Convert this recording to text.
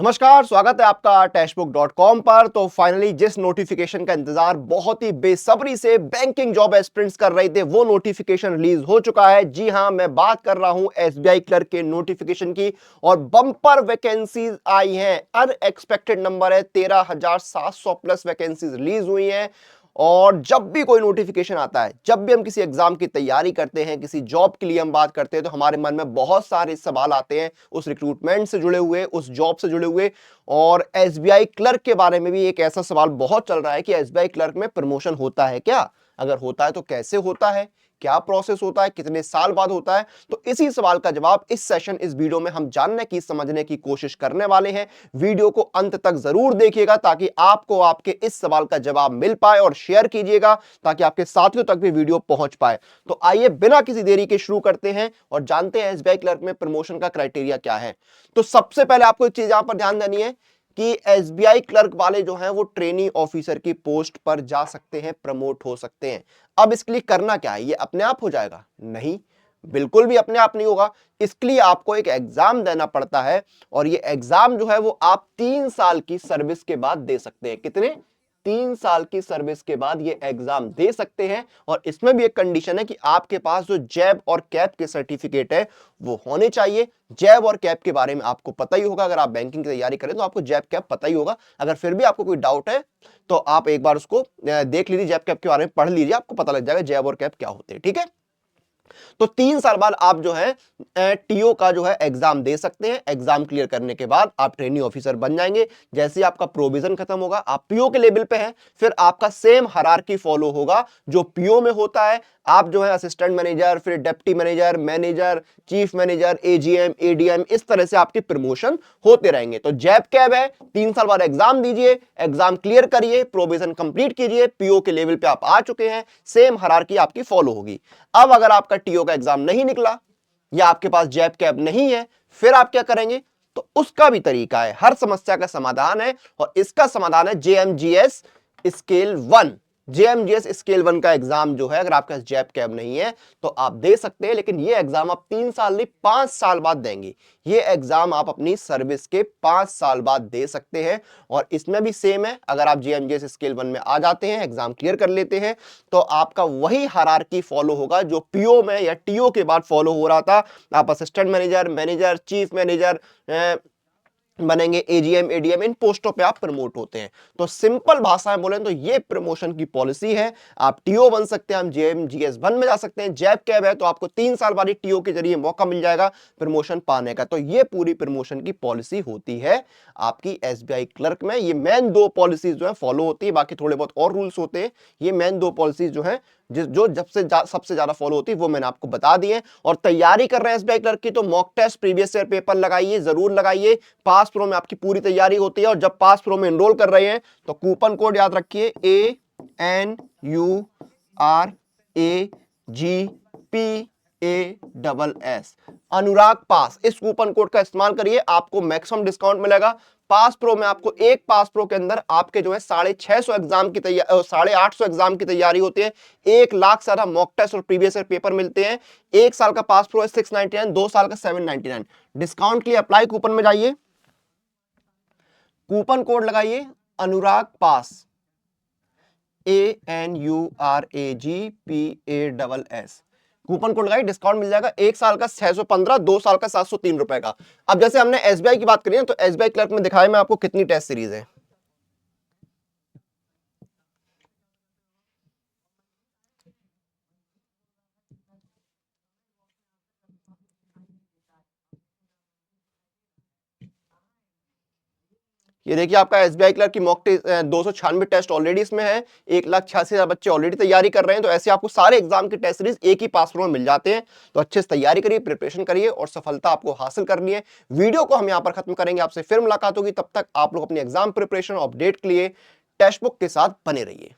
नमस्कार, स्वागत है आपका टेस्टबुक.com पर। तो फाइनली जिस नोटिफिकेशन का इंतजार बहुत ही बेसब्री से बैंकिंग जॉब एस्पिरेंट्स कर रहे थे, वो नोटिफिकेशन रिलीज हो चुका है। जी हां, मैं बात कर रहा हूं एसबीआई क्लर्क के नोटिफिकेशन की और बम्पर वैकेंसीज आई हैं। अनएक्सपेक्टेड नंबर है, 13,700 प्लस वैकेंसीज रिलीज हुई हैं। और जब भी कोई नोटिफिकेशन आता है, जब भी हम किसी एग्जाम की तैयारी करते हैं, किसी जॉब के लिए हम बात करते हैं, तो हमारे मन में बहुत सारे सवाल आते हैं उस रिक्रूटमेंट से जुड़े हुए, उस जॉब से जुड़े हुए। और एसबीआई क्लर्क के बारे में भी एक ऐसा सवाल बहुत चल रहा है कि एसबीआई क्लर्क में प्रमोशन होता है क्या? अगर होता है तो कैसे होता है, क्या प्रोसेस होता है, कितने साल बाद होता है? तो इसी सवाल का जवाब इस सेशन, इस वीडियो में हम जानने की, समझने की कोशिश करने वाले हैं। वीडियो को अंत तक जरूर देखिएगा ताकि आपको आपके इस सवाल का जवाब मिल पाए, और शेयर कीजिएगा ताकि आपके साथियों तक भी वीडियो पहुंच पाए। तो आइए बिना किसी देरी के शुरू करते हैं और जानते हैं एसबीआई क्लर्क में प्रमोशन का क्राइटेरिया क्या है। तो सबसे पहले आपको एक चीज यहां पर ध्यान देनी है कि एसबीआई क्लर्क वाले जो हैं वो ट्रेनी ऑफिसर की पोस्ट पर जा सकते हैं, प्रमोट हो सकते हैं। अब इसके लिए करना क्या है? ये अपने आप हो जाएगा? नहीं, बिल्कुल भी अपने आप नहीं होगा। इसके लिए आपको एक एग्जाम देना पड़ता है, और ये एग्जाम जो है वो आप 3 साल की सर्विस के बाद दे सकते हैं। कितने? 3 साल की सर्विस के बाद ये एग्जाम दे सकते हैं। और इसमें भी एक कंडीशन है कि आपके पास जो जैब और कैप के सर्टिफिकेट है वो होने चाहिए। जैब और कैप के बारे में आपको पता ही होगा, अगर आप बैंकिंग की तैयारी करें तो आपको जैब कैप पता ही होगा। अगर फिर भी आपको कोई डाउट है तो आप एक बार उसको देख लीजिए, जैब कैप के बारे में पढ़ लीजिए, आपको पता लग जाएगा जैब और कैप क्या होते हैं। ठीक है, तो 3 साल बाद आप जो है टीओ का जो है एग्जाम दे सकते हैं। एग्जाम क्लियर करने के बाद आप ट्रेनी ऑफिसर बन जाएंगे। जैसे ही आपका प्रोविजन खत्म होगा, आप पीओ के लेवल पे हैं, फिर आपका सेम हायरार्की फॉलो होगा जो पीओ में होता है। आप जो है असिस्टेंट मैनेजर, फिर deputy manager, manager, chief manager, AGM, ADM, इस तरह से आपकी प्रमोशन होते रहेंगे। तो जैब कैब है, 3 साल बाद एग्जाम दीजिए, एग्जाम क्लियर करिए, प्रोविजन कंप्लीट कीजिए, पीओ के लेवल पे आप आ चुके हैं, सेम हायरार्की आपकी फॉलो होगी। अब अगर आपका टीओ का एग्जाम नहीं निकला या आपके पास जैब कैब नहीं है, फिर आप क्या करेंगे? तो उसका भी तरीका है, हर समस्या का समाधान है, और इसका समाधान है जेएमजीएस स्केल 1। जेएमजीएस स्केल 1 का एग्जाम जो है, अगर आपके पास जैब कैब नहीं है तो आप दे सकते हैं, लेकिन ये एग्जाम आप 3 साल नहीं 5 साल बाद देंगे। ये एग्जाम आप अपनी सर्विस के 5 साल बाद दे सकते हैं। और इसमें भी सेम है, अगर आप जेएमजीएस स्केल 1 में आ जाते हैं, एग्जाम क्लियर कर लेते हैं, तो आपका वही हायरार्की फॉलो होगा जो पीओ में या टीओ के बाद फॉलो हो रहा था। आप assistant manager, manager, chief manager बनेंगे, एजीएम, एडीएम, इन पोस्टों पे आप प्रमोट होते हैं। तो सिंपल भाषा में बोले तो ये प्रमोशन की पॉलिसी है। आप टीओ बन सकते हैं, हम जेएमजीएस 1 में जा सकते हैं। जैब कैब है तो आपको 3 साल बाद टीओ के जरिए मौका मिल जाएगा प्रमोशन पाने का। तो ये पूरी प्रमोशन की पॉलिसी होती है आपकी एसबीआई क्लर्क में। ये मेन 2 पॉलिसीज जो है फॉलो होती है, बाकी थोड़े बहुत और रूल्स होते हैं। ये मेन 2 पॉलिसीज जो है जो सबसे ज्यादा फॉलो होती है, वो मैंने आपको बता दी है। और तैयारी कर रहे हैं एसबीआई क्लर्क की तो mock test, previous year paper लगाइए, जरूर लगाइए। पास प्रो में आपकी पूरी तैयारी होती है, और जब पास प्रो में एनरोल कर रहे हैं तो कूपन कोड याद रखिए, ANURAGPASS, अनुराग पास। इस कूपन कोड का इस्तेमाल करिए, आपको मैक्सिमम डिस्काउंट मिलेगा। पास प्रो में आपको एक पास प्रो के अंदर आपके जो है 650 एग्जाम की तैयारी, 850 एग्जाम की तैयारी होती है। 1 लाख से ज्यादा मॉक टेस्ट और प्रीवियस ईयर पेपर मिलते हैं। 1 साल का पास प्रो है 699, 2 साल का 799। डिस्काउंट के लिए अप्लाई कूपन में जाइए, कूपन कोड लगाइए अनुराग पास, ANURAGPASS। कूपन कोड लगाइए, डिस्काउंट मिल जाएगा। 1 साल का 615, 2 साल का 703 रुपए का। अब जैसे हमने एसबीआई की बात करी है, तो एसबीआई क्लर्क में दिखाया मैं आपको कितनी टेस्ट सीरीज है। ये देखिए आपका एसबीआई क्लर्क की मॉक टेस्ट 296 टेस्ट ऑलरेडी इसमें है। 1,86,000 बच्चे ऑलरेडी तैयारी कर रहे हैं। तो ऐसे आपको सारे एग्जाम की टेस्ट सीरीज एक ही पास में मिल जाते हैं। तो अच्छे से तैयारी करिए, प्रिपरेशन करिए, और सफलता आपको हासिल करनी है। वीडियो को हम यहाँ पर खत्म करेंगे, आपसे फिर मुलाकात होगी। तब तक आप लोग अपनी एग्जाम प्रिपरेशन अपडेट के लिए टेक्स्ट बुक के साथ बने रहिए।